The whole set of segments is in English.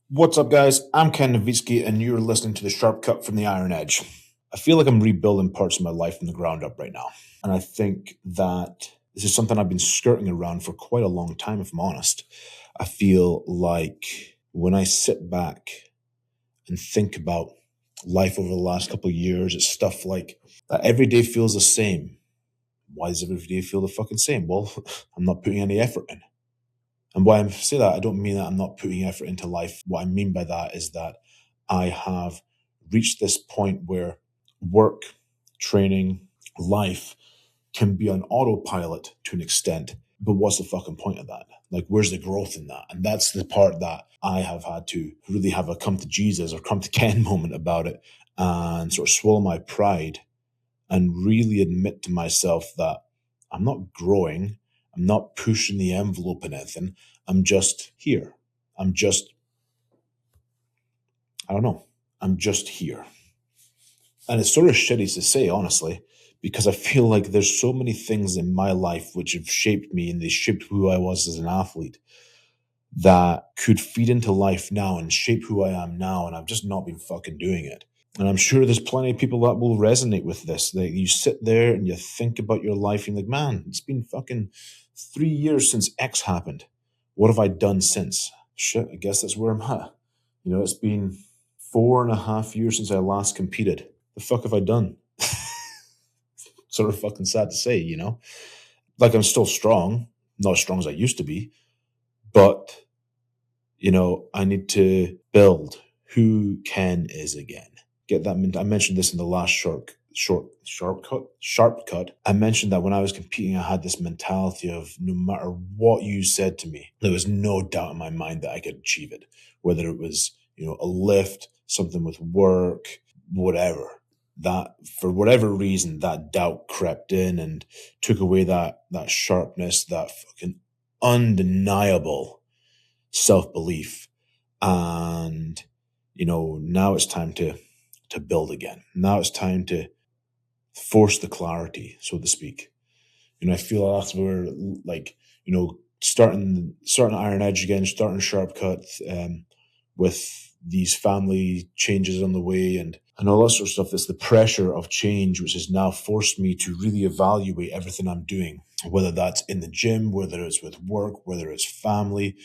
What's up, guys? I'm Ken Nowitzki, and you're listening to the Sharp Cut from the Iron Edge. I feel like I'm rebuilding parts of my life from the ground up right now. And I think that this is something I've been skirting around for quite a long time, if I'm honest. I feel like when I sit back and think about life over the last couple of years, it's stuff like that every day feels the same. Why does every day feel the fucking same? Well, I'm not putting any effort in. And why I say that, I don't mean that I'm not putting effort into life. What I mean by that is that I have reached this point where work, training, life can be on autopilot to an extent. But what's the fucking point of that? Like, where's the growth in that? And that's the part that I have had to really have a come to Jesus or come to Ken moment about it and sort of swallow my pride and really admit to myself that I'm not growing. I'm not pushing the envelope in anything. I'm just here. I'm just, I don't know. I'm just here. And it's sort of shitty to say, honestly, because I feel like there's so many things in my life which have shaped me and they shaped who I was as an athlete that could feed into life now and shape who I am now. And I've just not been fucking doing it. And I'm sure there's plenty of people that will resonate with this. That you sit there and you think about your life and you're like, man, it's been fucking 3 years since X happened. What have I done since? Shit, I guess that's where I'm at. It's been 4.5 years since I last competed. The fuck have I done? Sort of fucking sad to say. Like I'm still strong, not as strong as I used to be, but I need to build who Ken is again. Get that? I mentioned this in the last sharp cut. I mentioned that when I was competing, I had this mentality of no matter what you said to me, there was no doubt in my mind that I could achieve it. Whether it was a lift, something with work, whatever. That for whatever reason, that doubt crept in and took away that sharpness, that fucking undeniable self belief, and now it's time to build again. Now it's time to force the clarity, so to speak. I feel that's where, like, starting Iron Edge again, starting Sharp Cut, with these family changes on the way and all that sort of stuff. It's the pressure of change which has now forced me to really evaluate everything I'm doing, whether that's in the gym, whether it's with work, whether it's family,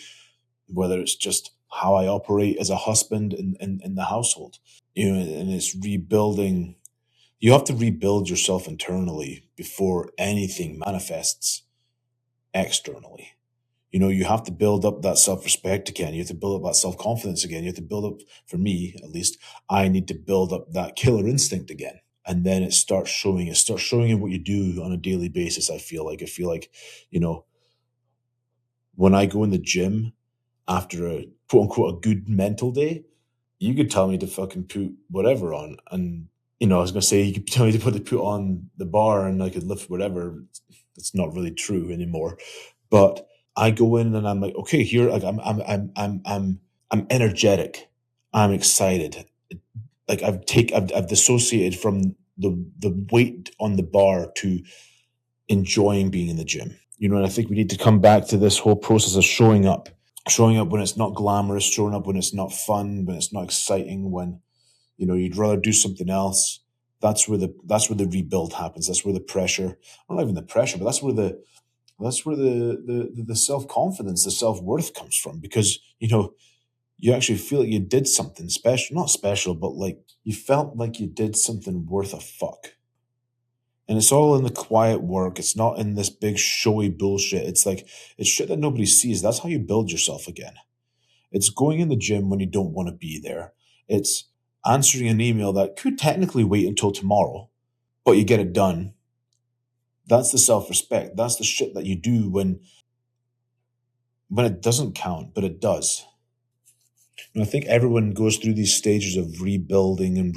whether it's just how I operate as a husband in the household. And it's rebuilding. You have to rebuild yourself internally before anything manifests externally. You have to build up that self-respect again. You have to build up that self-confidence again. You have to build up, for me at least, I need to build up that killer instinct again. And then it starts showing. It starts showing you what you do on a daily basis. I feel like, when I go in the gym after a quote unquote a good mental day, you could tell me to fucking put whatever on. And, I was going to say, you could tell me to put on the bar and I could lift whatever. It's not really true anymore. But I go in and I'm like, okay, here, like I'm energetic. I'm excited. Like I've dissociated from the weight on the bar to enjoying being in the gym. And I think we need to come back to this whole process of showing up when it's not glamorous, showing up when it's not fun, when it's not exciting, when you'd rather do something else. That's where the rebuild happens. That's where the pressure, not even the pressure, but that's where the self-confidence, the self-worth comes from, because you actually feel like you did something special, not special, but like you felt like you did something worth a fuck. And it's all in the quiet work. It's not in this big showy bullshit. It's like, it's shit that nobody sees. That's how you build yourself again. It's going in the gym when you don't want to be there. It's answering an email that could technically wait until tomorrow, but you get it done. That's the self-respect. That's the shit that you do when it doesn't count, but it does. And I think everyone goes through these stages of rebuilding and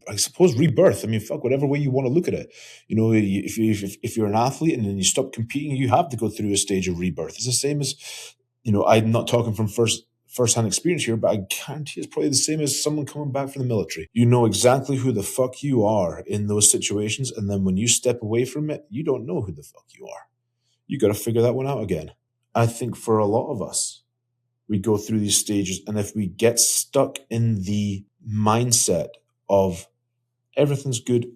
I suppose rebirth. I mean, fuck, whatever way you want to look at it. If you're an athlete and then you stop competing, you have to go through a stage of rebirth. It's the same as, I'm not talking from first-hand experience here, but I guarantee it's probably the same as someone coming back from the military. You know exactly who the fuck you are in those situations, and then when you step away from it, you don't know who the fuck you are. You got to figure that one out again. I think for a lot of us, we go through these stages. And if we get stuck in the mindset of everything's good,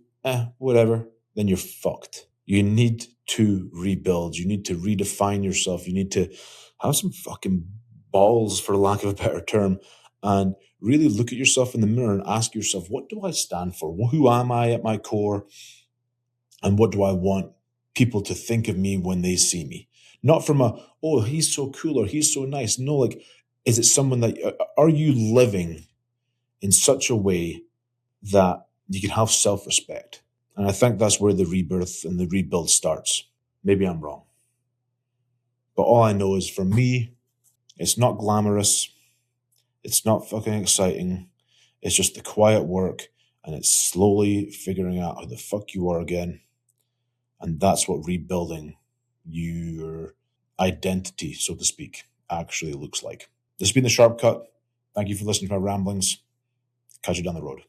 whatever, then you're fucked. You need to rebuild. You need to redefine yourself. You need to have some fucking balls, for lack of a better term, and really look at yourself in the mirror and ask yourself, what do I stand for? Who am I at my core? And what do I want people to think of me when they see me? Not from oh, he's so cool or he's so nice. No, like, is it someone that, are you living in such a way that you can have self-respect? And I think that's where the rebirth and the rebuild starts. Maybe I'm wrong. But all I know is, for me, it's not glamorous. It's not fucking exciting. It's just the quiet work, and it's slowly figuring out who the fuck you are again. And that's what rebuilding your identity, so to speak, actually looks like. This has been The Sharp Cut. Thank you for listening to my ramblings. Catch you down the road.